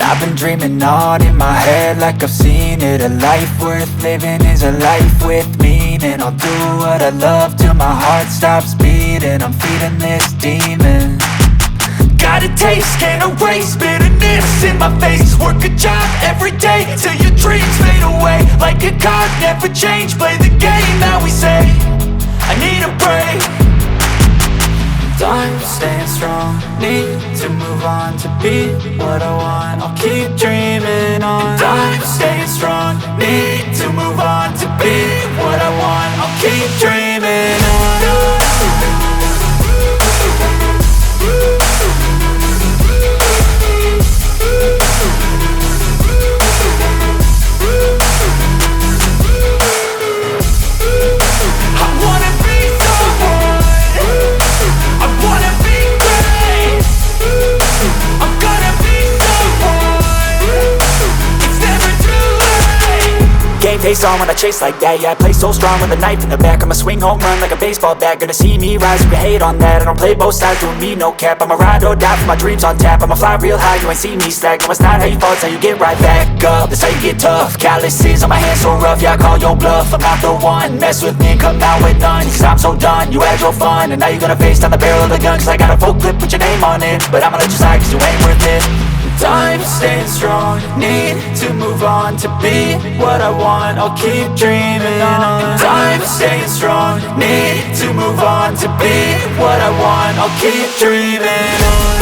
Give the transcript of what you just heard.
I've been dreaming on in my head like I've seen it. A life worth living is a life with meaning. I'll do what I love till my heart stops beating. I'm feeding this demon. Got a taste, can't erase bitterness in my face. Work a job every day till your dreams fade away. Like a card, never change, play the game that we say. I need a break. I'm staying strong, need to move on to be what I want. I'll keep dreaming on. I'm staying strong, need to move on to be what I want. I'll keep dreaming on. Game face on when I chase like that. Yeah, I play so strong with a knife in the back. I'ma swing home run like a baseball bat. Gonna see me rise, you can hate on that. I don't play both sides, doing me no cap. I'ma ride or die for my dreams on tap. I'ma fly real high, you ain't see me slack. No, it's not how you fall, it's how you get right back up. That's how you get tough. Calluses on my hands so rough, yeah, I call your bluff. I'm not the one, mess with me and come out with none. Cause I'm so done, you had your fun. And now you're gonna face down the barrel of the gun. Cause I got a full clip, put your name on it. But I'ma let you slide cause you ain't worth it. I'm staying strong, need to move on to be what I want. I'll keep dreaming on. I'm staying strong, need to move on to be what I want. I'll keep dreaming on.